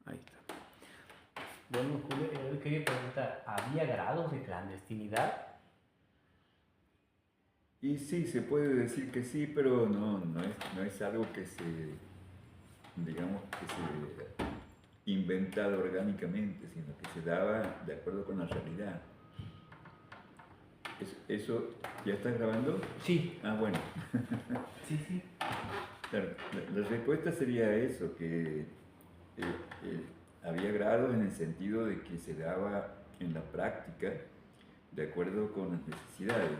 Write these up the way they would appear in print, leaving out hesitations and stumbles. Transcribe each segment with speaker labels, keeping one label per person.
Speaker 1: Ahí está. Bueno, Julio, yo quería preguntar, ¿había grados de clandestinidad?
Speaker 2: Y sí, se puede decir que sí, pero no es algo que se, digamos, que se inventado orgánicamente, sino que se daba de acuerdo con la realidad. Eso, ¿ya estás grabando?
Speaker 1: Sí.
Speaker 2: Ah, bueno.
Speaker 1: Sí, sí.
Speaker 2: Claro, la respuesta sería eso, que había grados en el sentido de que se daba en la práctica de acuerdo con las necesidades.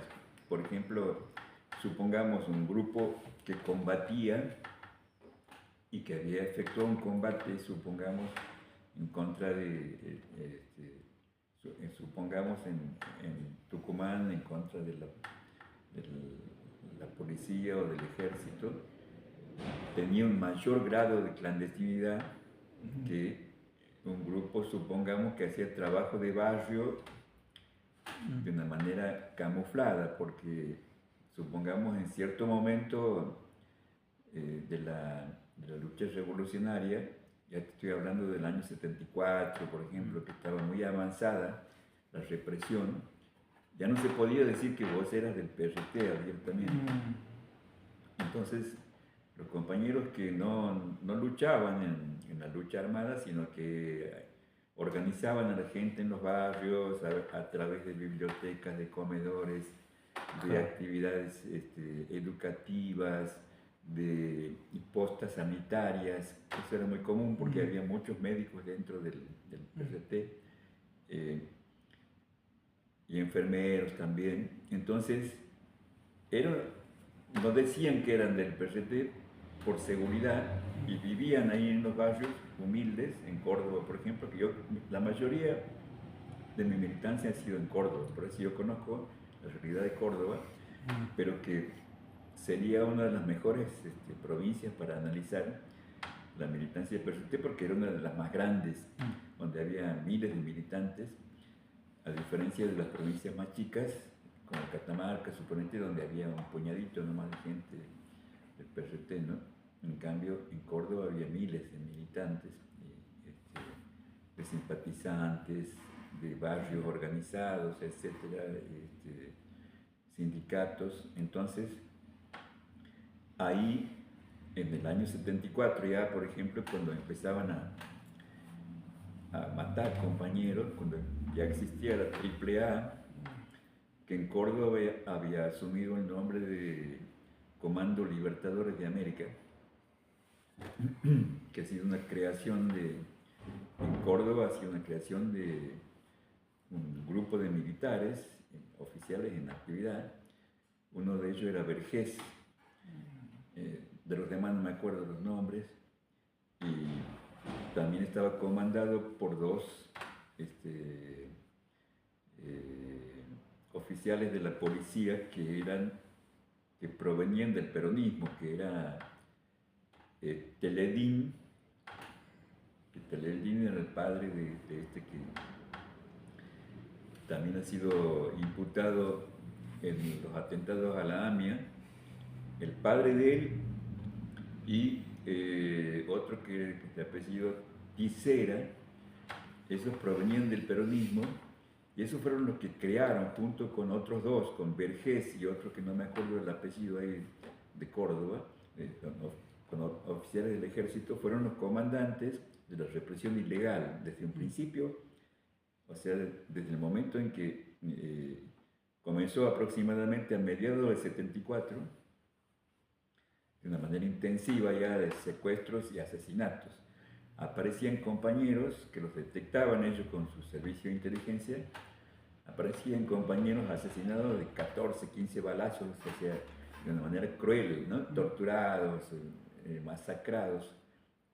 Speaker 2: Por ejemplo, supongamos un grupo que combatía y que había efectuado un combate, supongamos, en contra de, supongamos en Tucumán, en contra de la policía o del ejército, tenía un mayor grado de clandestinidad que un grupo, supongamos, que hacía trabajo de barrio de una manera camuflada, porque supongamos en cierto momento de la lucha revolucionaria, ya te estoy hablando del año 74, por ejemplo, que estaba muy avanzada la represión, ya no se podía decir que vos eras del PRT abiertamente. Entonces, los compañeros que no luchaban en la lucha armada, sino que organizaban a la gente en los barrios a través de bibliotecas, de comedores, de actividades educativas, de postas sanitarias. Eso era muy común porque había muchos médicos dentro del PRT y enfermeros también. Entonces, era, no decían que eran del PRT por seguridad y vivían ahí en los barrios humildes, en Córdoba, por ejemplo, que yo, la mayoría de mi militancia ha sido en Córdoba, por eso yo conozco la realidad de Córdoba, pero que sería una de las mejores provincias para analizar la militancia del PRT porque era una de las más grandes, donde había miles de militantes, a diferencia de las provincias más chicas, como Catamarca, suponete, donde había un puñadito nomás de gente del PRT, ¿no? En cambio, en Córdoba había miles de militantes, de simpatizantes, de barrios organizados, etcétera, sindicatos. Entonces, ahí, en el año 74 ya, por ejemplo, cuando empezaban a matar compañeros, cuando ya existía la AAA, que en Córdoba había asumido el nombre de Comando Libertadores de América, que ha sido una creación en Córdoba ha sido una creación de un grupo de militares oficiales en actividad. Uno de ellos era Vergés, de los demás no me acuerdo los nombres, y también estaba comandado por dos oficiales de la policía que provenían del peronismo, que era Teledín, que Teledín era el padre de este que también ha sido imputado en los atentados a la AMIA, el padre de él y otro que de apellido Tisera. Esos provenían del peronismo y esos fueron los que crearon, junto con otros dos, con Vergés y otro que no me acuerdo el apellido ahí de Córdoba, con oficiales del ejército, fueron los comandantes de la represión ilegal desde un principio, o sea, desde el momento en que comenzó aproximadamente a mediados del 74, de una manera intensiva ya de secuestros y asesinatos. Aparecían compañeros que los detectaban ellos con su servicio de inteligencia, aparecían compañeros asesinados de 14, 15 balazos, o sea, de una manera cruel, ¿no? Torturados, masacrados,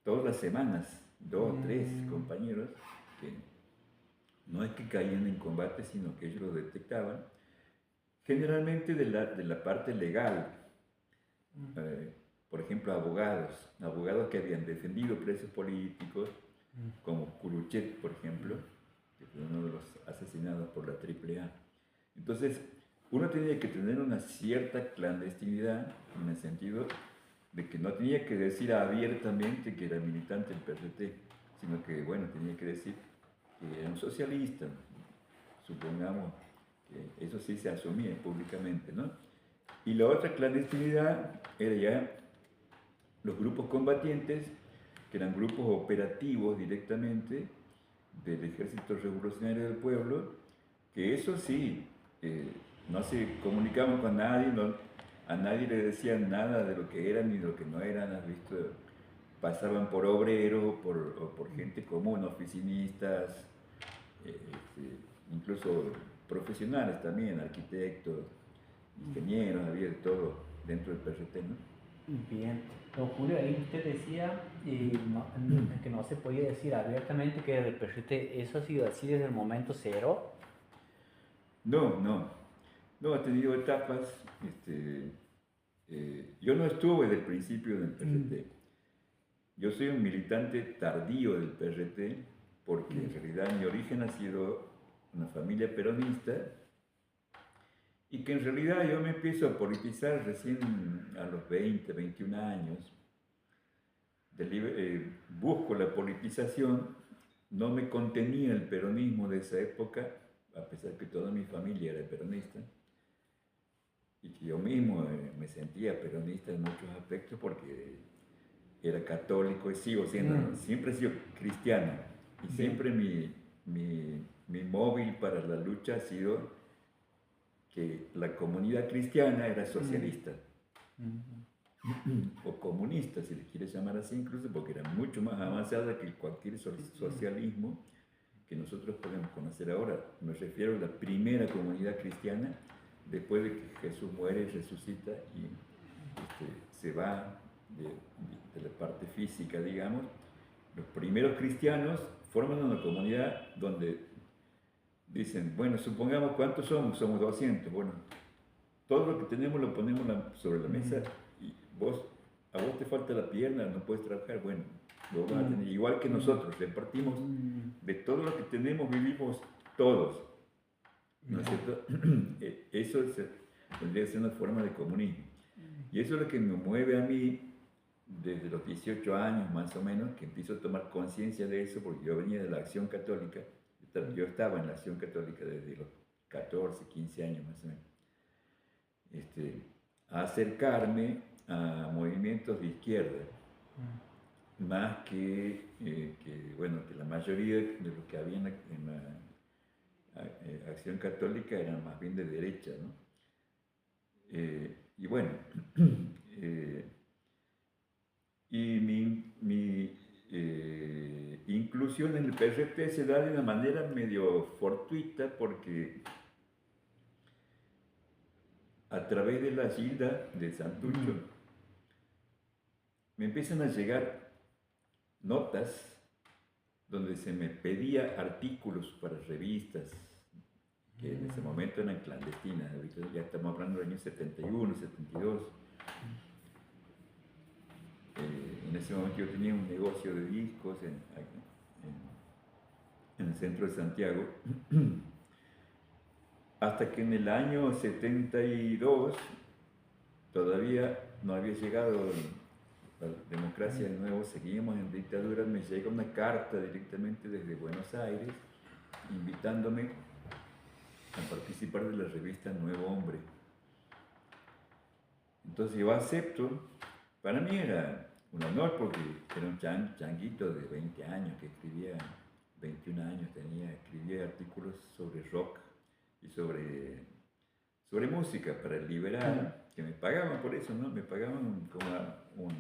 Speaker 2: todas las semanas, 2 o 3 compañeros que no es que caían en combate, sino que ellos lo detectaban, generalmente de la parte legal. Por ejemplo, abogados que habían defendido presos políticos, como Curuchet, por ejemplo, que fue uno de los asesinados por la AAA. Entonces, uno tenía que tener una cierta clandestinidad en el sentido de que no tenía que decir abiertamente que era militante del PRT, sino que, bueno, tenía que decir que era un socialista, supongamos que eso sí se asumía públicamente, ¿no? Y la otra clandestinidad era ya los grupos combatientes, que eran grupos operativos directamente del Ejército Revolucionario del Pueblo, que eso sí, no se comunicaban con nadie, a nadie le decían nada de lo que eran ni de lo que no eran, has visto, pasaban por obreros, o por gente común, oficinistas, incluso profesionales también, arquitectos, ingenieros, había de todo dentro del PRT, ¿no?
Speaker 1: Bien, don Julio, ahí usted decía que no se podía decir abiertamente que era del PRT. ¿Eso ha sido así desde el momento cero?
Speaker 2: No, he tenido etapas, yo no estuve del principio del PRT. Yo soy un militante tardío del PRT porque en realidad mi origen ha sido una familia peronista y que en realidad yo me empiezo a politizar recién a los 20, 21 años. Busco la politización, no me contenía el peronismo de esa época, a pesar que toda mi familia era peronista, y que yo mismo me sentía peronista en muchos aspectos porque era católico y sigo siendo, siempre he sido cristiano, y siempre mi móvil para la lucha ha sido que la comunidad cristiana era socialista. O comunista, si le quieres llamar así, incluso porque era mucho más avanzada que cualquier socialismo que nosotros podemos conocer ahora. Me refiero a la primera comunidad cristiana después de que Jesús muere, resucita y se va de la parte física, digamos. Los primeros cristianos forman una comunidad donde dicen, bueno, supongamos cuántos somos 200, bueno, todo lo que tenemos lo ponemos sobre la mesa y a vos te falta la pierna, no puedes trabajar, bueno, lo vas a tener igual que nosotros, repartimos de todo lo que tenemos, vivimos todos, ¿no es cierto? Eso tendría que ser una forma de comunismo. Y eso es lo que me mueve a mí desde los 18 años más o menos, que empiezo a tomar conciencia de eso, porque yo venía de la Acción Católica, yo estaba en la Acción Católica desde los 14, 15 años más o menos. A acercarme a movimientos de izquierda, más bueno, que la mayoría de los que había en la Acción Católica eran más bien de derecha, ¿no? Y bueno, y mi inclusión en el PRT se da de una manera medio fortuita porque a través de la Gilda de Santucho me empiezan a llegar notas donde se me pedía artículos para revistas que en ese momento eran clandestinas, ahorita ya estamos hablando del año 71, 72. En ese momento yo tenía un negocio de discos en el centro de Santiago, hasta que en el año 72 todavía no había llegado la democracia de nuevo, seguíamos en dictadura, me llega una carta directamente desde Buenos Aires invitándome a participar de la revista Nuevo Hombre. Entonces yo acepto, para mí era un honor porque era un changuito de 20 años que escribía, 21 años tenía, escribía artículos sobre rock y sobre música para el Liberal, que me pagaban por eso, ¿no? Me pagaban como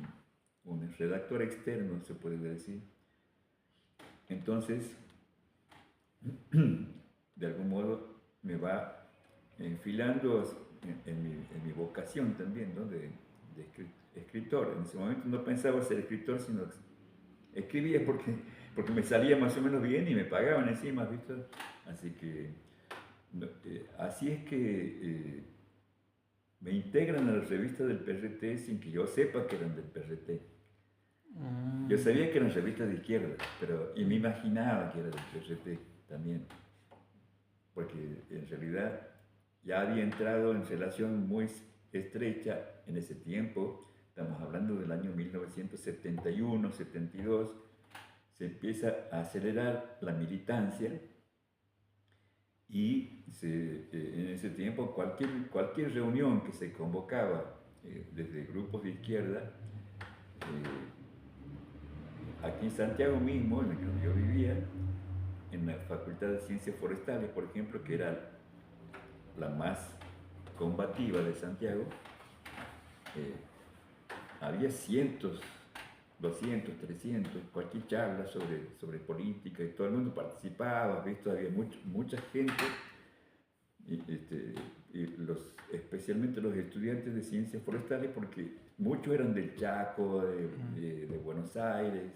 Speaker 2: un redactor externo, se puede decir. Entonces, de algún modo me va enfilando en mi vocación también, ¿no? de escritor. En ese momento no pensaba ser escritor, sino que escribía porque me salía más o menos bien y me pagaban encima, ¿viste? Así que, así es que me integran a las revistas del PRT sin que yo sepa que eran del PRT. Yo sabía que eran revistas de izquierda, y me imaginaba que era del PRT también, porque en realidad ya había entrado en relación muy estrecha en ese tiempo estamos hablando del año 1971, 72, se empieza a acelerar la militancia y en ese tiempo cualquier reunión que se convocaba desde grupos de izquierda, aquí en Santiago mismo, en el que yo vivía, en la Facultad de Ciencias Forestales, por ejemplo, que era la más combativa de Santiago, había cientos, 200, 300, cualquier charla sobre política y todo el mundo participaba, ¿visto? Había mucha gente, especialmente los estudiantes de ciencias forestales, porque muchos eran del Chaco, de Buenos Aires,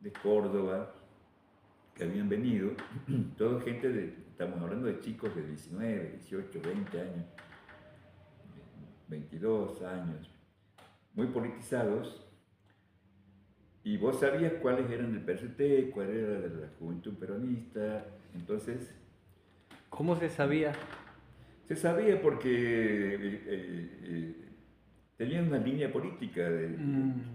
Speaker 2: de Córdoba, que habían venido, toda gente estamos hablando de chicos de 19, 18, 20 años, 22 años, muy politizados. Y vos sabías cuáles eran del PRT, cuál era de la Juventud Peronista, entonces...
Speaker 1: ¿Cómo se sabía?
Speaker 2: Se sabía porque tenían una línea política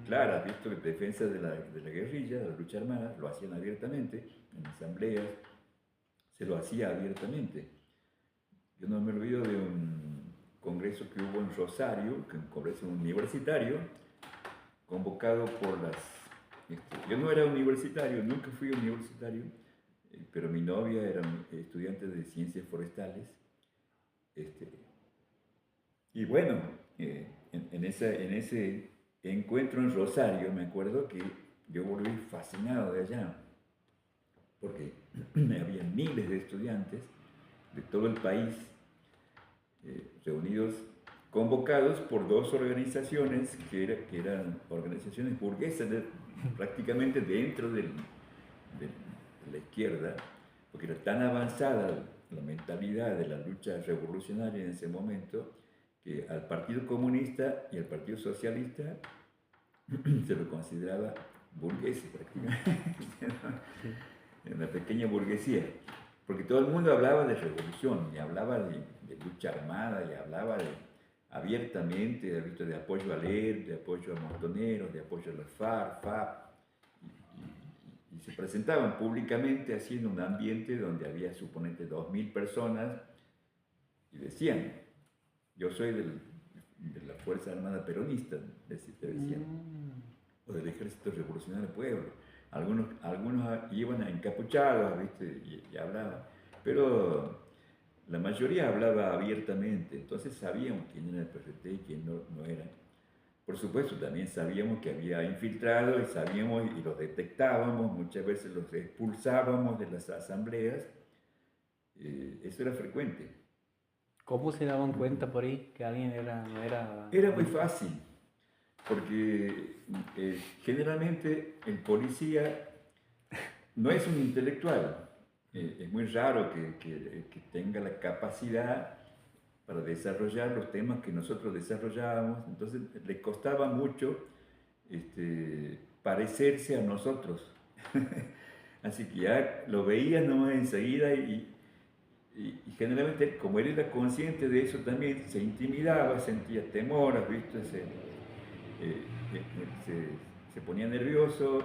Speaker 2: clara, visto, de defensa de la guerrilla, de la lucha armada, lo hacían abiertamente, en asambleas, se lo hacía abiertamente. Yo no me olvido de un congreso que hubo en Rosario, que un congreso universitario, convocado por yo no era universitario, nunca fui universitario, pero mi novia era estudiante de ciencias forestales. Y bueno, en ese encuentro en Rosario, me acuerdo que yo volví fascinado de allá, porque había miles de estudiantes de todo el país reunidos, convocados por dos organizaciones que eran organizaciones burguesas, prácticamente dentro de la izquierda, porque era tan avanzada la mentalidad de la lucha revolucionaria en ese momento, que al Partido Comunista y al Partido Socialista se lo consideraba burgués prácticamente, en una pequeña burguesía, porque todo el mundo hablaba de revolución, y hablaba de lucha armada, y hablaba abiertamente de apoyo a LER, de apoyo a montoneros, de apoyo a las FARC, y se presentaban públicamente así en un ambiente donde había, suponete, 2000 personas, y decían: yo soy de la Fuerza Armada Peronista, decían, o del Ejército Revolucionario del Pueblo. Algunos iban encapuchados, ¿viste? Y hablaban, pero la mayoría hablaba abiertamente, entonces sabíamos quién era el PRT y quién no era. Por supuesto, también sabíamos que había infiltrados, y sabíamos y los detectábamos, muchas veces los expulsábamos de las asambleas. Eso era frecuente.
Speaker 1: ¿Cómo se daban cuenta por ahí que alguien no era...?
Speaker 2: Era muy fácil, porque generalmente el policía no es un intelectual. Es muy raro que tenga la capacidad para desarrollar los temas que nosotros desarrollábamos, entonces le costaba mucho parecerse a nosotros. Así que ya lo veía nomás enseguida y generalmente, como él era consciente de eso también, se intimidaba, sentía temor, ¿viste? Se ponía nervioso.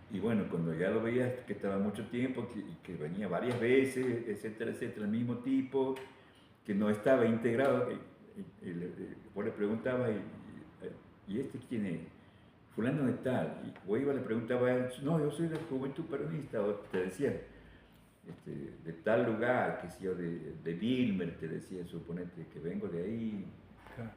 Speaker 2: Y bueno, cuando ya lo veías que estaba mucho tiempo, que venía varias veces, etcétera, etcétera, el mismo tipo, que no estaba integrado, vos le preguntabas, ¿y este quién es? Fulano de tal. Y vos iba le preguntaba a él: no, yo soy de la Juventud Peronista, o te decía, de tal lugar, que si yo de Wilmer, te decía, suponete que vengo de ahí.
Speaker 1: Claro.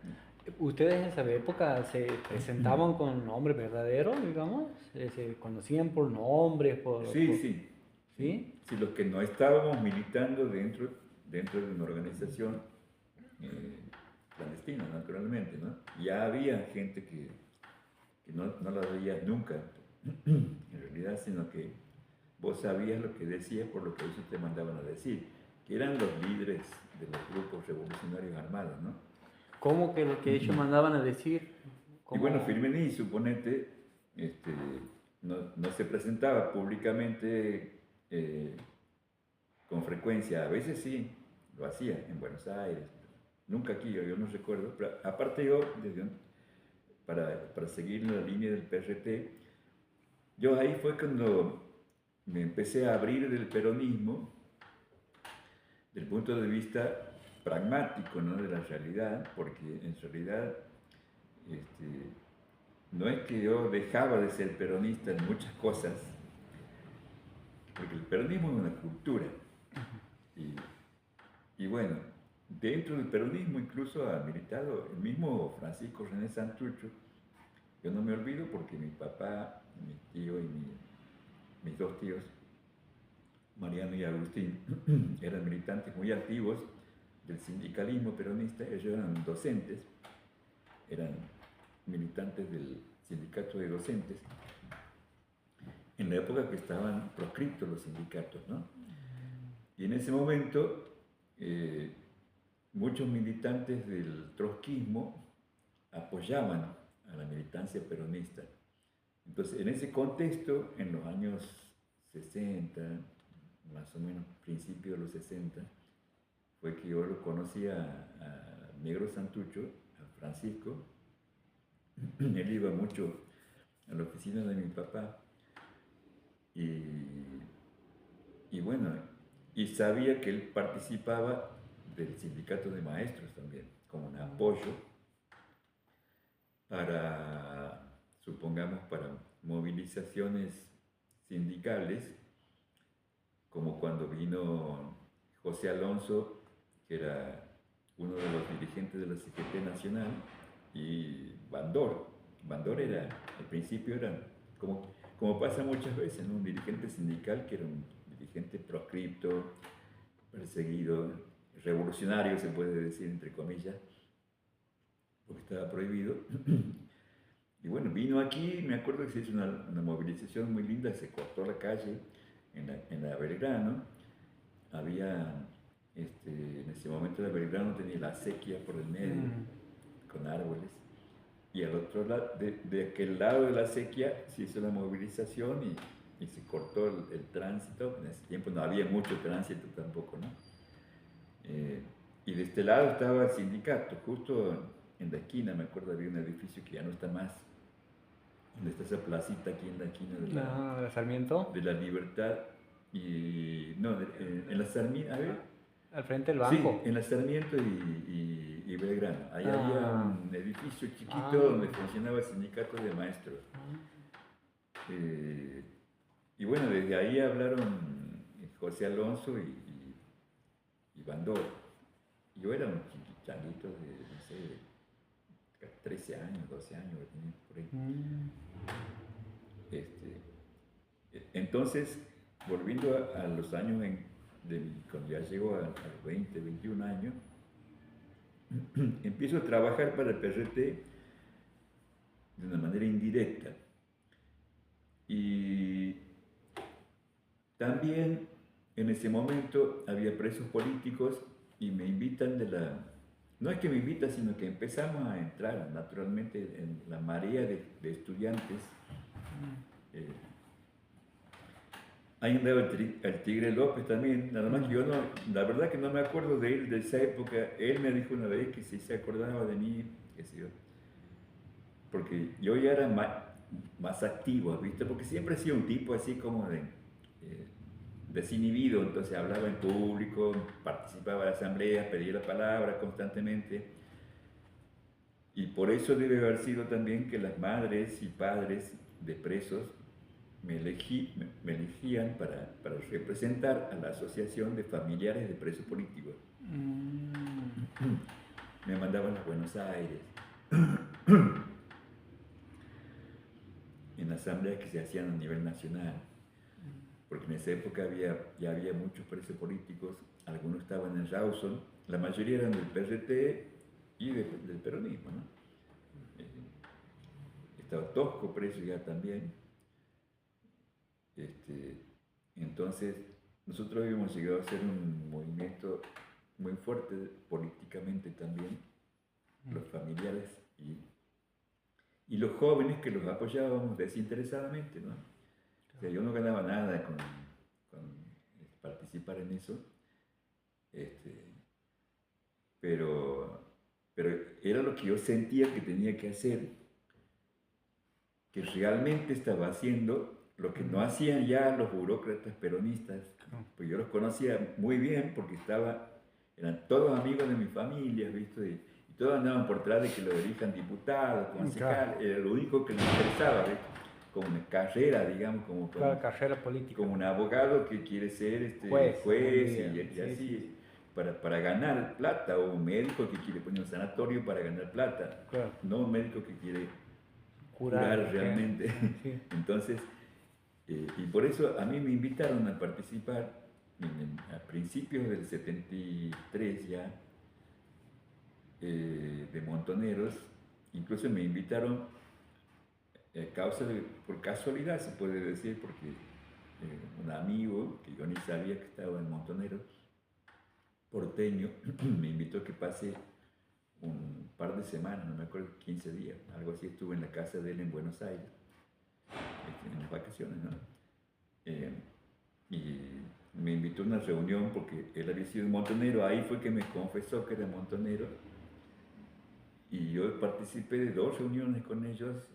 Speaker 1: ¿Ustedes en esa época se presentaban con nombre verdadero, digamos? ¿Se conocían por nombres?
Speaker 2: Sí.
Speaker 1: ¿Sí?
Speaker 2: Sí, los que no estábamos militando dentro de una organización clandestina, naturalmente, ¿no? Ya había gente que no la veías nunca, en realidad, sino que vos sabías lo que decías por lo que ellos te mandaban a decir, que eran los líderes de los grupos revolucionarios armados, ¿no?
Speaker 1: ¿Cómo que lo que ellos mandaban a decir?
Speaker 2: Y bueno, Firmenich, suponete, no se presentaba públicamente con frecuencia. A veces sí, lo hacía en Buenos Aires, nunca aquí, yo no recuerdo. Pero aparte yo, para seguir la línea del PRT. Yo ahí fue cuando me empecé a abrir del peronismo, del punto de vista pragmático, ¿no? De la realidad, porque en realidad no es que yo dejaba de ser peronista en muchas cosas, porque el peronismo es una cultura. Y bueno, dentro del peronismo incluso ha militado el mismo Francisco René Santucho. Yo no me olvido porque mi papá, mi tío y mis dos tíos, Mariano y Agustín, eran militantes muy activos del sindicalismo peronista. Ellos eran docentes, eran militantes del sindicato de docentes, en la época que estaban proscriptos los sindicatos, ¿no? Y en ese momento, muchos militantes del trotskismo apoyaban a la militancia peronista. Entonces, en ese contexto, en los años 60, más o menos principios de los 60, fue que yo lo conocí a Negro Santucho, a Francisco. Él iba mucho a la oficina de mi papá y bueno, y sabía que él participaba del sindicato de maestros también, como un apoyo para, supongamos, para movilizaciones sindicales, como cuando vino José Alonso, que era uno de los dirigentes de la CGT Nacional, y Bandor. Bandor era, al principio era, como pasa muchas veces, ¿no? Un dirigente sindical que era un dirigente proscripto, perseguido, revolucionario se puede decir entre comillas, porque estaba prohibido. Y bueno, vino aquí, me acuerdo que se hizo una movilización muy linda, se cortó la calle en la Belgrano. Había, en ese momento la Belgrano tenía la acequia por el medio, con árboles. Y al otro lado, de aquel lado de la acequia, se hizo la movilización y se cortó el tránsito. En ese tiempo no había mucho tránsito tampoco, ¿no? Y de este lado estaba el sindicato, justo en la esquina, me acuerdo, había un edificio que ya no está más, donde está esa placita aquí en la esquina
Speaker 1: de la Sarmiento.
Speaker 2: De la Libertad. Y no, en la Sarmiento, a ver.
Speaker 1: Al frente del banco.
Speaker 2: Sí, en la Sarmiento y Belgrano. Ahí había un edificio chiquito donde funcionaba el sindicato de maestros. Y bueno, desde ahí hablaron José Alonso y Bandor. Yo era un changuito de, no sé, 13 años, 12 años, por ahí. Entonces, volviendo a los años cuando ya llego a los 20, 21 años, empiezo a trabajar para el PRT de una manera indirecta. Y también en ese momento había presos políticos y me invitan no es que me invitan, sino que empezamos a entrar naturalmente en la marea de estudiantes. Ahí andaba el Tigre López también, nada más que yo no, la verdad que no me acuerdo de él de esa época. Él me dijo una vez que si se acordaba de mí, qué sé yo, porque yo ya era más activo, ¿viste? Porque siempre he sido un tipo así como desinhibido, entonces hablaba en público, participaba en asambleas, pedía la palabra constantemente. Y por eso debe haber sido también que las madres y padres de presos me elegían para representar a la Asociación de Familiares de Presos Políticos. Me mandaban a Buenos Aires, en asambleas que se hacían a nivel nacional, porque en esa época ya había muchos presos políticos, algunos estaban en Rawson, la mayoría eran del PRT y del peronismo, ¿no? Estaba Tosco preso ya también. Entonces, nosotros habíamos llegado a hacer un movimiento muy fuerte políticamente también, los familiares y los jóvenes que los apoyábamos desinteresadamente, ¿no? O sea, yo no ganaba nada con participar en eso, pero era lo que yo sentía que tenía que hacer que realmente estaba haciendo lo que no hacían ya los burócratas peronistas. Pues yo los conocía muy bien porque eran todos amigos de mi familia, ¿viste? Y todos andaban por detrás de que lo elijan diputado, concejal, era lo único que les interesaba, ¿viste? Como una carrera, digamos,
Speaker 1: Claro, carrera política.
Speaker 2: como un abogado que quiere ser
Speaker 1: Juez
Speaker 2: y
Speaker 1: sí,
Speaker 2: así,
Speaker 1: sí.
Speaker 2: para ganar plata, o un médico que quiere poner un sanatorio para ganar plata,
Speaker 1: Claro.
Speaker 2: no un médico que quiere
Speaker 1: Curar
Speaker 2: realmente.
Speaker 1: sí.
Speaker 2: Entonces, y por eso a mí me invitaron a participar a principios del 73 ya, de Montoneros. Incluso me invitaron por casualidad, se puede decir, porque un amigo que yo ni sabía que estaba en Montoneros, porteño, me invitó a que pase un par de semanas, no me acuerdo, 15 días, algo así. Estuve en la casa de él en Buenos Aires, en las vacaciones, ¿no? Y me invitó a una reunión porque él había sido montonero. Ahí fue que me confesó que era montonero, y yo participé de 2 reuniones con ellos,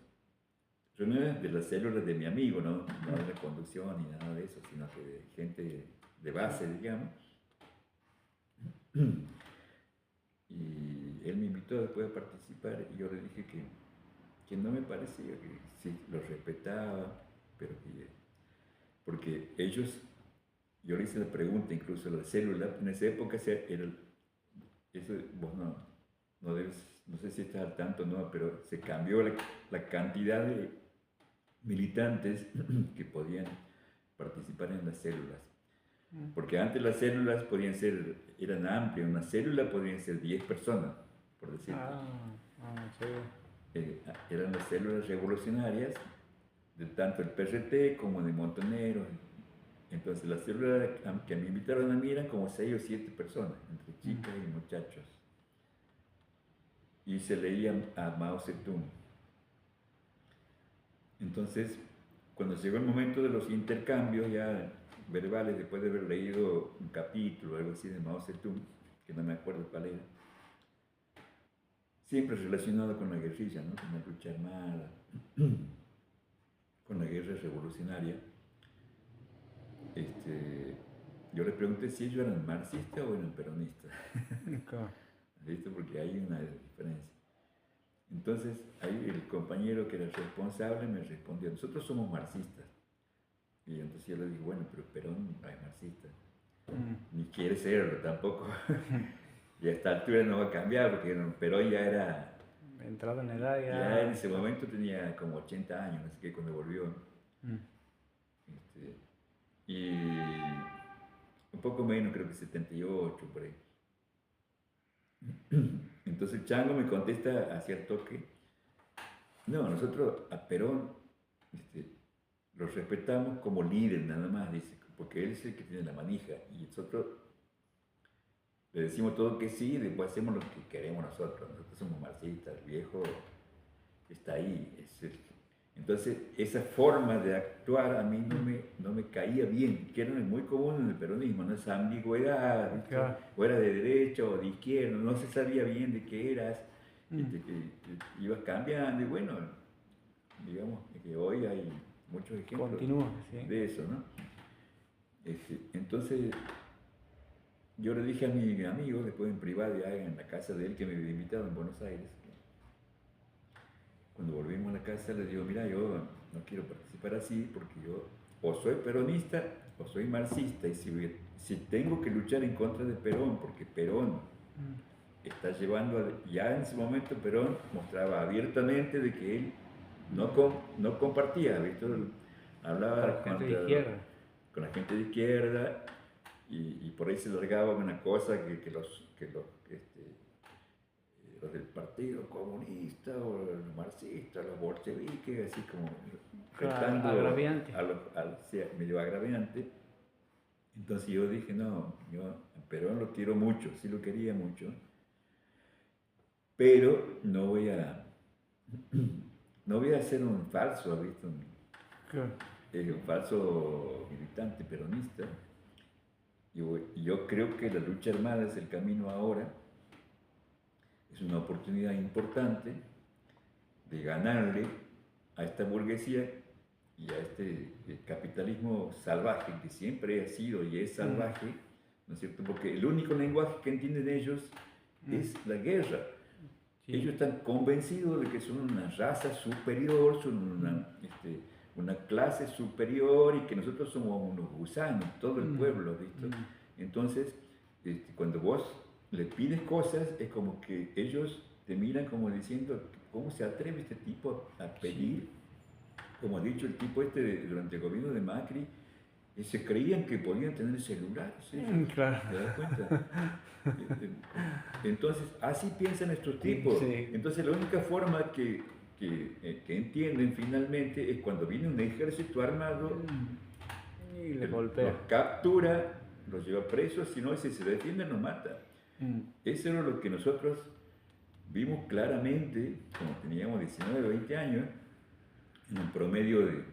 Speaker 2: reuniones de las células de mi amigo, no de la conducción ni nada de eso, sino que de gente de base, digamos. Y él me invitó después a participar, y yo le dije que no me parecía, que sí, los respetaba, pero que, porque ellos, yo le hice la pregunta incluso a la célula, en esa época era, eso, vos no sé si estás al tanto o no, pero se cambió la cantidad de militantes que podían participar en las células. Porque antes las células eran amplias, una célula podían ser 10 personas, por decirlo.
Speaker 1: Sí.
Speaker 2: Eran las células revolucionarias, de tanto el PRT como de Montoneros. Entonces las células que me invitaron a mí eran como 6 o 7 personas, entre chicas y muchachos. Y se leían a Mao Zedong. Entonces, cuando llegó el momento de los intercambios ya verbales, después de haber leído un capítulo o algo así de Mao Zedong, que no me acuerdo cuál era, siempre relacionado con la guerrilla, ¿no? Con la lucha armada, con la guerra revolucionaria, yo les pregunté si ellos eran marxistas o eran peronistas. ¿Viste? Porque hay una diferencia. Entonces, ahí el compañero que era responsable me respondió: nosotros somos marxistas. Y entonces yo le dije: bueno, pero Perón no es marxista. Ni quiere serlo tampoco. Y a esta altura no va a cambiar, porque Perón ya era...
Speaker 1: Entrado en edad
Speaker 2: ya en ese momento tenía como 80 años, así que cuando volvió. Y un poco menos, creo que 78, por ahí. Entonces Chango me contesta hacia el toque: no, nosotros a Perón lo respetamos como líder nada más, dice, porque él es el que tiene la manija, y nosotros le decimos todo que sí, y después hacemos lo que queremos nosotros somos marxistas, el viejo está ahí. Entonces esa forma de actuar a mí no me caía bien, que era muy común en el peronismo, ¿no? Esa ambigüedad, claro. O era de derecha o de izquierda, no se sabía bien de qué eras, ibas cambiando, y bueno, digamos que hoy hay muchos ejemplos de eso, ¿no? Entonces yo le dije a mi amigo, después en privado, ya en la casa de él, que me había invitado en Buenos Aires, cuando volvimos a la casa, le digo: mira, yo no quiero participar así, porque yo o soy peronista o soy marxista, y si tengo que luchar en contra de Perón, porque Perón está llevando, ya en ese momento Perón mostraba abiertamente de que él no compartía, ¿viste? Hablaba con la gente de izquierda, y por ahí se largaba una cosa que los del Partido Comunista o los marxistas, los bolcheviques, así como
Speaker 1: agraviante.
Speaker 2: Medio agraviante. Entonces yo dije: no, yo a Perón lo quiero mucho, sí lo quería mucho, pero no voy a ser un falso, ¿viste? Un falso militante peronista. Yo creo que la lucha armada es el camino ahora. Es una oportunidad importante de ganarle a esta burguesía y a este capitalismo salvaje que siempre ha sido y es salvaje, ¿no es cierto? Porque el único lenguaje que entienden ellos es la guerra. Sí. Ellos están convencidos de que son una raza superior, son una clase superior y que nosotros somos unos gusanos, todo el pueblo, ¿visto? Entonces, cuando vos le pides cosas, es como que ellos te miran como diciendo, ¿cómo se atreve este tipo a pedir? Sí. Como ha dicho el tipo durante el gobierno de Macri, se creían que podían tener celulares.
Speaker 1: Claro.
Speaker 2: ¿Te das cuenta? Entonces, así piensan estos tipos. Sí. Entonces, la única forma que entienden finalmente es cuando viene un ejército armado
Speaker 1: y le golpea.
Speaker 2: Los captura, los lleva presos, si no, si se defienden, los mata. Eso era lo que nosotros vimos claramente, cuando teníamos 19 o 20 años, en un promedio de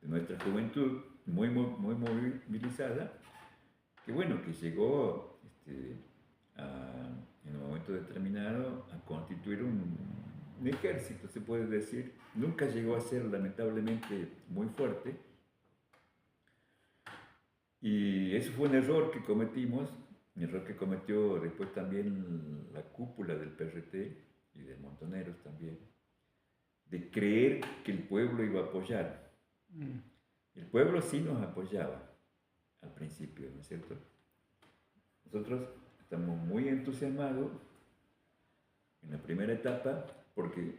Speaker 2: nuestra juventud, muy movilizada, que bueno, que llegó en un momento determinado a constituir un ejército, se puede decir. Nunca llegó a ser lamentablemente muy fuerte. Y eso fue un error que cometimos, un error que cometió después también la cúpula del PRT y de Montoneros también, de creer que el pueblo iba a apoyar. El pueblo sí nos apoyaba al principio, ¿no es cierto? Nosotros estamos muy entusiasmados en la primera etapa porque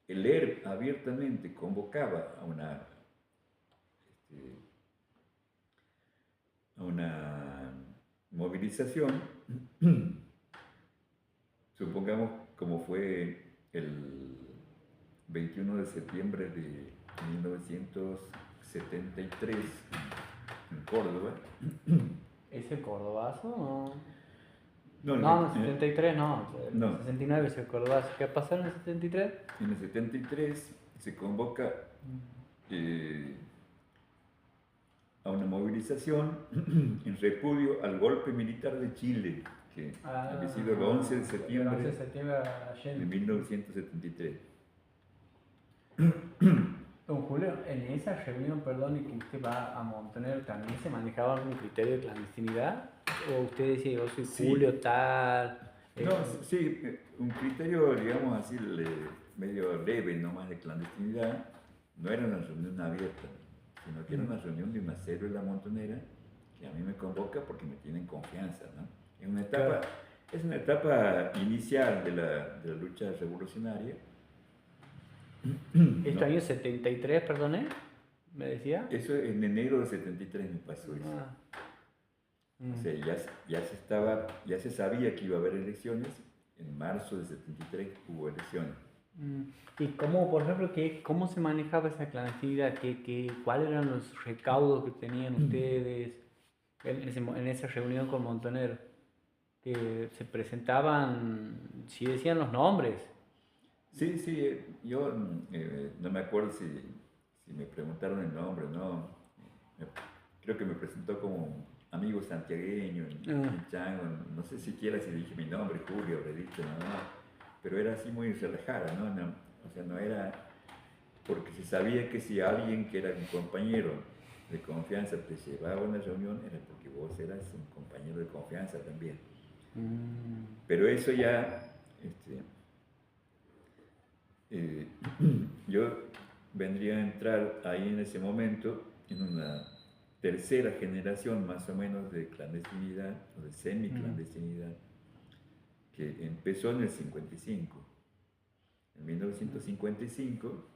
Speaker 2: el ERP abiertamente convocaba a una movilización, supongamos como fue el 21 de septiembre de 1973 en Córdoba.
Speaker 1: ¿Es el cordobazo o...?
Speaker 2: No,
Speaker 1: no, en el 73 no, en
Speaker 2: no.
Speaker 1: el 69 es el cordobazo. ¿Qué pasó en el 73?
Speaker 2: En el 73 se convoca a una movilización en repudio al golpe militar de Chile, que había sido el 11 de septiembre, de 1973.
Speaker 1: Don Julio, en esa reunión, perdón, y que usted va a Montonero, ¿también se manejaba algún criterio de clandestinidad? ¿O usted decía, yo soy Julio tal?
Speaker 2: No, sí, un criterio, digamos así, medio leve, no más de clandestinidad. No era una reunión abierta, sino que era una reunión de una célula montonera que a mí me convoca porque me tienen confianza, ¿no? Es una etapa inicial de la lucha revolucionaria.
Speaker 1: ¿Esto año 73, perdone? ¿Me decía?
Speaker 2: Eso en enero de 73 me pasó eso. O sea, ya se sabía que iba a haber elecciones. En marzo de 73 hubo elecciones.
Speaker 1: ¿Y cómo, por ejemplo, cómo se manejaba esa clandestinidad? ¿Cuáles eran los recaudos que tenían ustedes en esa reunión con Montonero? Que se presentaban, si decían los nombres.
Speaker 2: Sí, yo no me acuerdo si me preguntaron el nombre, ¿no? Creo que me presentó como amigo santiagueño, chango, no sé siquiera si dije mi nombre, Julio, habré dicho, no, pero era así muy relajada, ¿no? O sea, no era, porque se sabía que si alguien que era un compañero de confianza te llevaba a una reunión, era porque vos eras un compañero de confianza también. Pero eso ya, yo vendría a entrar ahí en ese momento en una tercera generación más o menos de clandestinidad o de semi-clandestinidad que empezó en el 55. En 1955,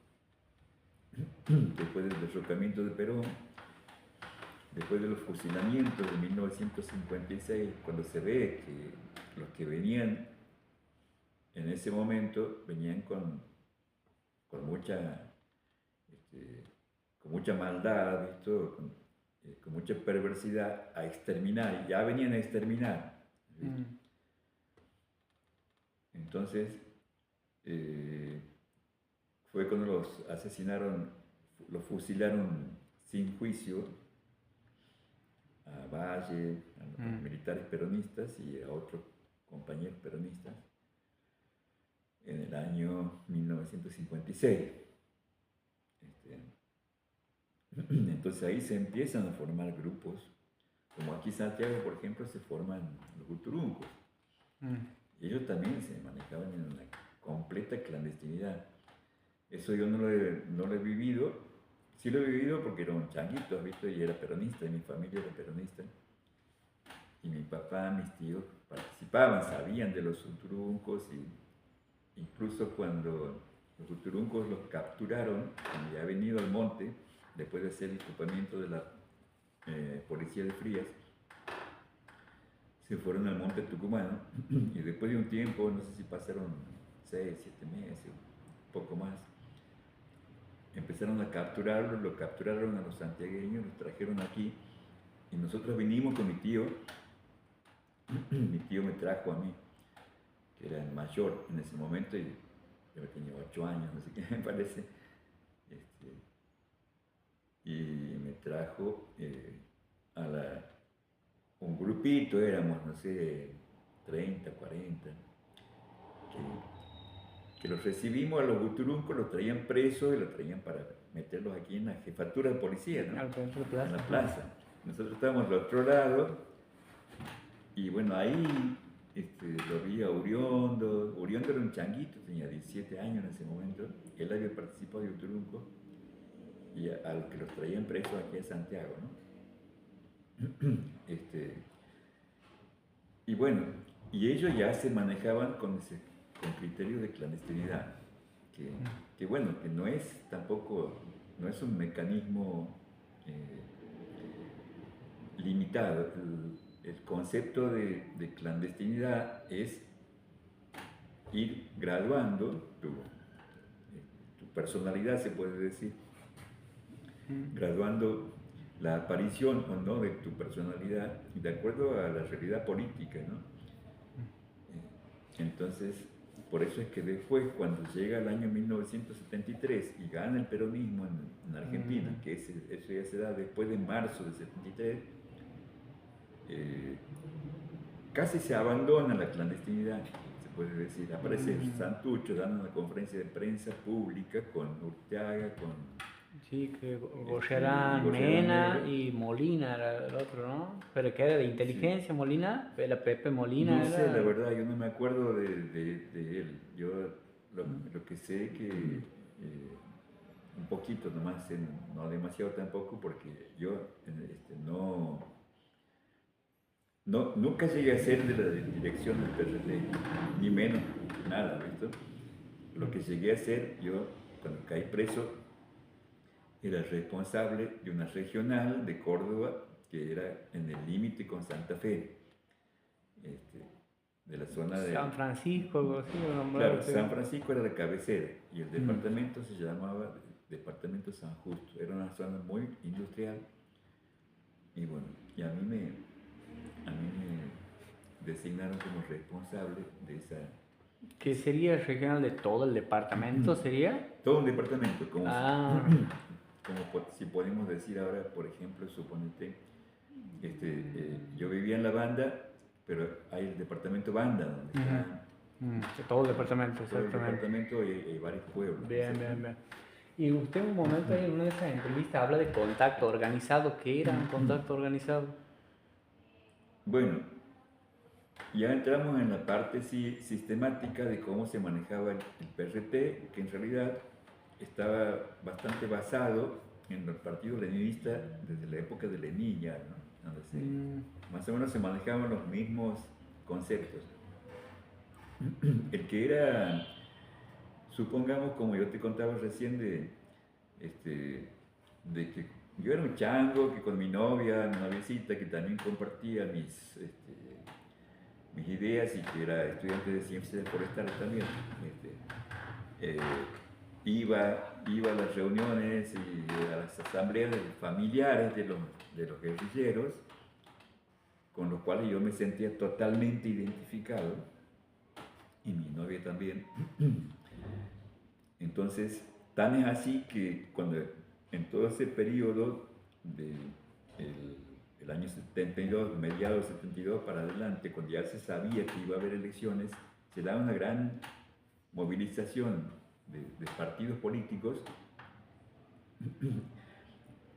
Speaker 2: después del derrocamiento de Perón, después de los fusilamientos de 1956, cuando se ve que los que venían en ese momento venían con mucha maldad, ¿visto? Con mucha perversidad a exterminar, ya venían a exterminar. Entonces, fue cuando los asesinaron, los fusilaron sin juicio a Valle, a los militares peronistas y a otros compañeros peronistas en el año 1956. Entonces ahí se empiezan a formar grupos, como aquí en Santiago, por ejemplo, se forman los Uturuncos.
Speaker 1: Mm.
Speaker 2: Ellos también se manejaban en una completa clandestinidad. Eso yo no lo he vivido. Sí lo he vivido porque era un changuito, ¿has visto? Y era peronista, y mi familia era peronista. Y mi papá, mis tíos participaban, sabían de los uturuncos, y incluso cuando los uturuncos los capturaron, cuando ya habían venido al monte, después de hacer el ocupamiento de la policía de Frías, se fueron al monte tucumano y después de un tiempo, no sé si pasaron 6, 7 meses, un poco más, empezaron a capturarlos, lo capturaron a los santiagueños, los trajeron aquí y nosotros vinimos con mi tío. Mi tío me trajo a mí, que era el mayor en ese momento, y yo tenía 8 años, no sé qué me parece, este, y me trajo un grupito, éramos, no sé, 30, 40, que los recibimos a los Buturuncos, los traían presos y los traían para meterlos aquí en la jefatura de policía, ¿no? En la plaza. Nosotros estábamos al otro lado, y bueno, ahí lo vi a Uriondo. Uriondo era un changuito, tenía 17 años en ese momento. Él había participado de Uturunco y a los que los traían presos aquí a Santiago, ¿no? Y bueno, y ellos ya se manejaban con criterio de clandestinidad, que bueno, que no es tampoco, no es un mecanismo limitado. El concepto de clandestinidad es ir graduando tu personalidad, se puede decir, graduando la aparición o no de tu personalidad de acuerdo a la realidad política, ¿no? Entonces, por eso es que después, cuando llega el año 1973 y gana el peronismo en Argentina, que eso ya se da después de marzo del 73, casi se abandona la clandestinidad, se puede decir. Aparece Santucho dando una conferencia de prensa pública con Urteaga, con...
Speaker 1: Sí, que Gorriarán, Mena y Molina era el otro, ¿no? Pero que era de inteligencia, sí. Molina, la Pepe Molina.
Speaker 2: No sé, la verdad, yo no me acuerdo de él. Yo lo que sé que un poquito nomás, no demasiado tampoco, porque yo nunca llegué a ser de la dirección del PRD, ni menos nada, ¿visto? Lo que llegué a ser, yo cuando caí preso, era responsable de una regional de Córdoba que era en el límite con Santa Fe, de la zona de...
Speaker 1: San Francisco, algo así.
Speaker 2: Claro, San Francisco era la cabecera y el departamento se llamaba Departamento San Justo. Era una zona muy industrial y bueno, y a mí me designaron como responsable de esa...
Speaker 1: ¿Qué sería el regional de todo el departamento? ¿Sería?
Speaker 2: Todo un departamento, como si podemos decir ahora, por ejemplo, suponete, yo vivía en la Banda, pero hay el departamento Banda, donde está...
Speaker 1: todo el departamento,
Speaker 2: todo
Speaker 1: exactamente.
Speaker 2: el departamento y hay varios pueblos.
Speaker 1: Bien, bien, bien. Y usted en un momento en una de esas entrevistas habla de contacto organizado. ¿Qué era un contacto organizado?
Speaker 2: Bueno, ya entramos en la parte sistemática de cómo se manejaba el PRT, que en realidad estaba bastante basado en el partido leninista desde la época de Lenin ya, ¿no? Donde más o menos se manejaban los mismos conceptos. El que era, supongamos, como yo te contaba recién, de que yo era un chango, que con mi noviecita, que también compartía mis ideas y que era estudiante de ciencias forestales también, iba a las reuniones y a las asambleas familiares de los guerrilleros, con los cuales yo me sentía totalmente identificado, y mi novia también. Entonces, tan es así que cuando en todo ese periodo del año 72, mediados 72 para adelante, cuando ya se sabía que iba a haber elecciones, se daba una gran movilización de partidos políticos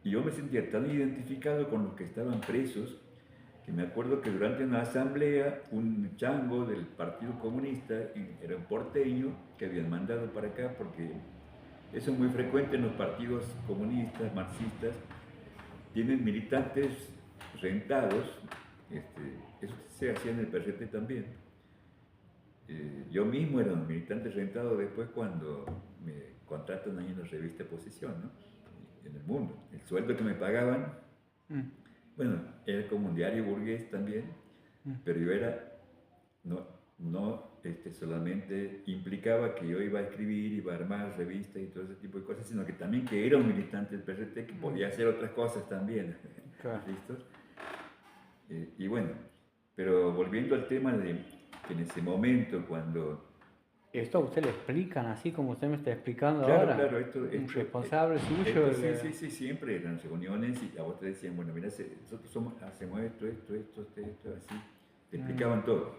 Speaker 2: y yo me sentía tan identificado con los que estaban presos, que me acuerdo que durante una asamblea, un chango del Partido Comunista, era un porteño, que habían mandado para acá, porque eso es muy frecuente en los partidos comunistas, marxistas, tienen militantes rentados, eso se hacía en el PRT también. Yo mismo era un militante rentado después cuando me contratan ahí en la revista Posición, ¿no? En El Mundo. El sueldo que me pagaban, bueno, era como un diario burgués también, pero yo era, no solamente implicaba que yo iba a escribir, iba a armar revistas y todo ese tipo de cosas, sino que también que era un militante del PRT que podía hacer otras cosas también. Claro. ¿Listos? Y bueno, pero volviendo al tema de que en ese momento cuando...
Speaker 1: ¿Esto a usted le explican así como usted me está explicando
Speaker 2: claro,
Speaker 1: ahora?
Speaker 2: Claro,
Speaker 1: ¿Un responsable suyo?
Speaker 2: Sí, siempre eran reuniones y a vos te decían, bueno, mira, nosotros hacemos esto, así. Te explicaban todo.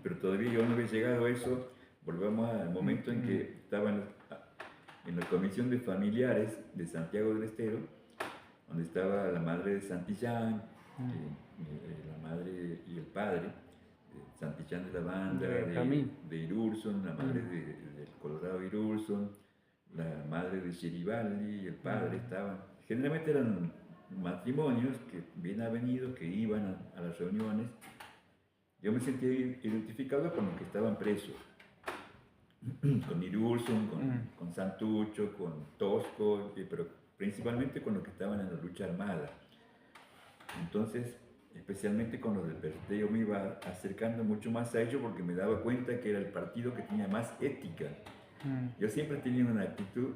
Speaker 2: Pero todavía yo no había llegado a eso. Volvamos al momento en que estaba en la comisión de familiares de Santiago del Estero, donde estaba la madre de Santillán, la madre y el padre. Santillán de la banda, de Irurson, la madre del Colorado Irurson, la madre de Geribaldi y el padre estaban. Generalmente eran matrimonios que bien avenidos, que iban a las reuniones. Yo me sentía identificado con los que estaban presos, con Irurson, con Santucho, con Tosco, pero principalmente con los que estaban en la lucha armada. Entonces, especialmente con los del PRT, yo me iba acercando mucho más a ellos porque me daba cuenta que era el partido que tenía más ética. Yo siempre he tenido una actitud,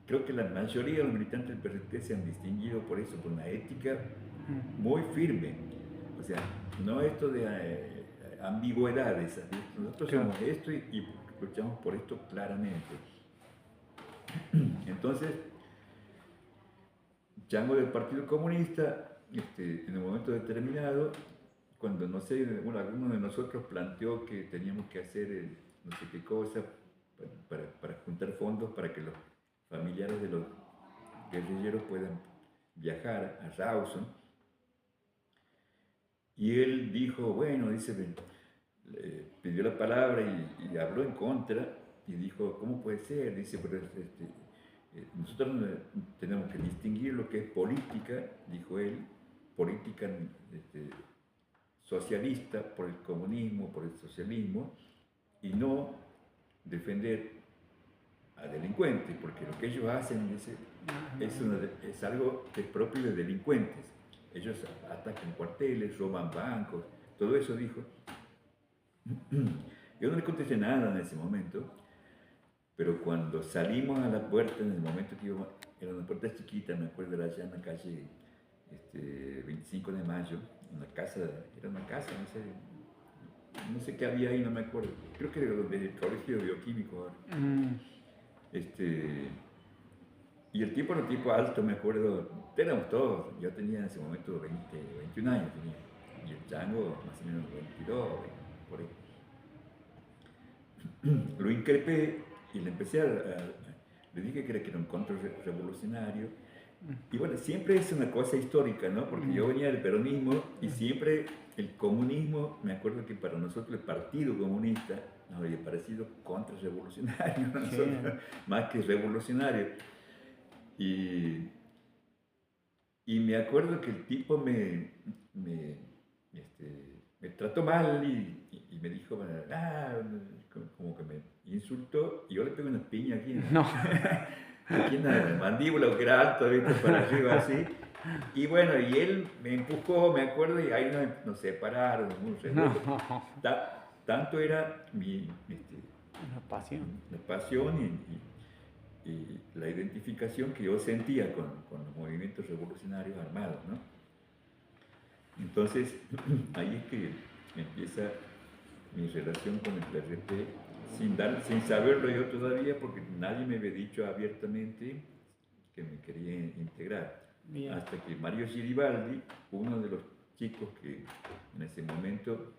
Speaker 2: creo que la mayoría de los militantes del PRT se han distinguido por eso, por una ética muy firme. O sea, no esto de ambigüedades. Nosotros somos esto y luchamos por esto claramente. Entonces, chango del Partido Comunista, en un momento determinado, cuando, no sé, alguno de nosotros planteó que teníamos que hacer no sé qué cosa para juntar fondos para que los familiares de los guerrilleros puedan viajar a Rawson. Y él dijo, bueno, pidió la palabra y habló en contra y dijo, ¿cómo puede ser? Dice, pero nosotros tenemos que distinguir lo que es política, dijo él, política socialista por el comunismo, por el socialismo, y no defender a delincuentes, porque lo que ellos hacen es algo que es propio de delincuentes. Ellos atacan cuarteles, roban bancos, todo eso dijo. Yo no le contesté nada en ese momento, pero cuando salimos a la puerta, en el momento que íbamos, era una puerta chiquita, me acuerdo, era allá en la calle 25 de Mayo, era una casa, no sé qué había ahí, no me acuerdo, creo que era el colegio bioquímico ahora. Y el tipo era un tipo alto, me acuerdo, éramos todos, yo tenía en ese momento 21 años tenía, y el chango más o menos 22, por ahí. Lo increpé y le empecé le dije que era un contrarrevolucionario. Y bueno, siempre es una cosa histórica, ¿no? Porque yo venía del peronismo y siempre el comunismo, me acuerdo que para nosotros el Partido Comunista nos había parecido contrarrevolucionario, más que revolucionario. Y me acuerdo que el tipo me trató mal y me dijo, como que me insultó, y yo le pegué una piña aquí aquí en la mandíbula, que era alto, ¿viste? Para arriba así. Y bueno, y él me empujó, me acuerdo, y ahí nos separaron. Tanto era
Speaker 1: la
Speaker 2: pasión y la identificación que yo sentía con los movimientos revolucionarios armados, ¿no? Entonces, ahí es que empieza mi relación con el PRT, sin saberlo yo todavía, porque nadie me había dicho abiertamente que me quería integrar. Bien. Hasta que Mario Geribaldi, uno de los chicos que en ese momento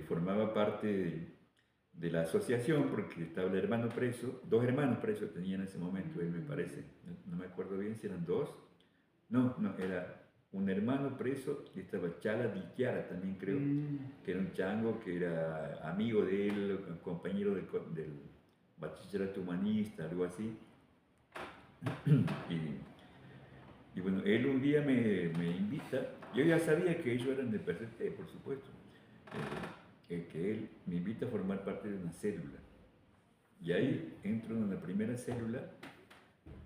Speaker 2: formaba parte de la asociación, porque estaba el hermano preso, dos hermanos presos tenía en ese momento, él me parece, no me acuerdo bien si eran dos, no, era un hermano preso y estaba Chala Di Chiara también creo, que era un chango que era amigo de él, compañero del bachillerato humanista, algo así. Y bueno, él un día me invita, yo ya sabía que ellos eran de PRT, por supuesto, que él me invita a formar parte de una célula. Y ahí entro en la primera célula,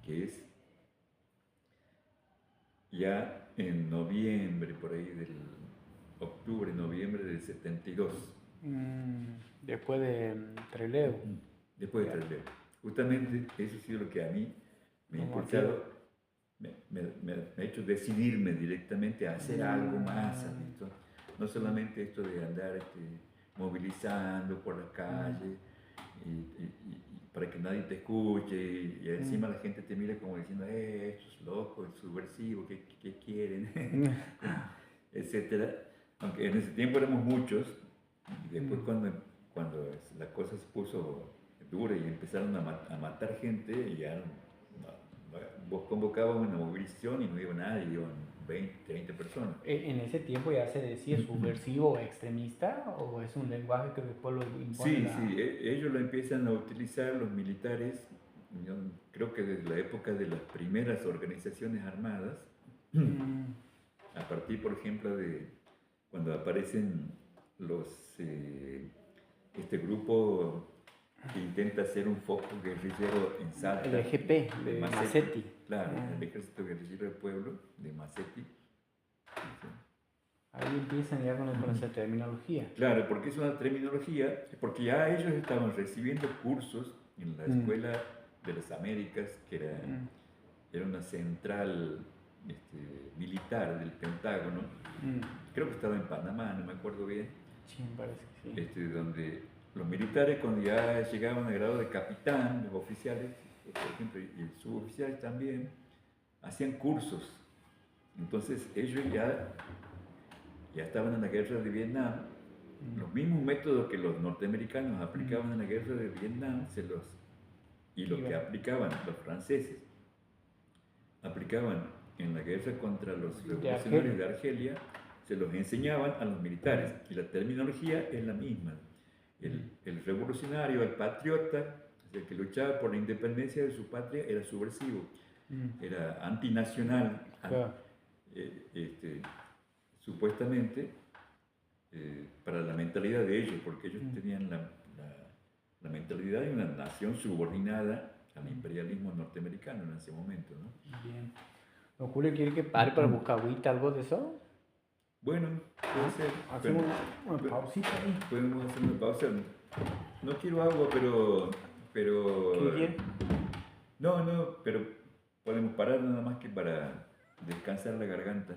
Speaker 2: que es ya en noviembre, por ahí del octubre, noviembre del 72.
Speaker 1: Después de Trelew.
Speaker 2: Después de Trelew. Justamente eso ha sido lo que a mí me ha impulsado, me ha hecho decidirme directamente a hacer algo más. No solamente esto de andar movilizando por la calle y para que nadie te escuche y encima la gente te mira como diciendo, estos locos, subversivos, ¿qué quieren? Etcétera. Aunque en ese tiempo éramos muchos y después cuando la cosa se puso dura y empezaron a matar gente, ya vos convocabas una movilización y no iba nadie, iban 20, 30 personas.
Speaker 1: ¿En ese tiempo ya se decía subversivo o extremista o es un lenguaje que después lo impone?
Speaker 2: Sí, ellos lo empiezan a utilizar los militares, yo creo que desde la época de las primeras organizaciones armadas, a partir, por ejemplo, de cuando aparecen este grupo que intenta hacer un foco guerrillero en Salta.
Speaker 1: El EGP, de Massetti.
Speaker 2: Claro, el Ejército Guerrillero del Pueblo, de Massetti. Sí.
Speaker 1: Ahí empiezan ya con esa terminología.
Speaker 2: Claro, porque es una terminología, porque ya ellos estaban recibiendo cursos en la Escuela de las Américas, que era una central militar del Pentágono. Creo que estaba en Panamá, no me acuerdo bien.
Speaker 1: Sí, me parece que sí.
Speaker 2: Donde los militares, cuando ya llegaban al grado de capitán, los oficiales, por ejemplo, y suboficiales también, hacían cursos. Entonces ellos ya estaban en la guerra de Vietnam. Los mismos métodos que los norteamericanos aplicaban en la guerra de Vietnam, y lo que aplicaban los franceses, aplicaban en la guerra contra los revolucionarios de Argelia, se los enseñaban a los militares. Y la terminología es la misma. El revolucionario, el patriota, el que luchaba por la independencia de su patria, era subversivo, era antinacional, supuestamente, para la mentalidad de ellos, porque ellos tenían la mentalidad de una nación subordinada al imperialismo norteamericano en ese momento, ¿no?
Speaker 1: Bien. ¿No Julio quiere que pare para buscar agüita, algo de eso?
Speaker 2: Bueno, puede ser.
Speaker 1: Hacemos una pausita ahí.
Speaker 2: Podemos hacer una pausa. No quiero agua, pero
Speaker 1: ¿Qué quiere?
Speaker 2: No, pero podemos parar nada más que para descansar la garganta.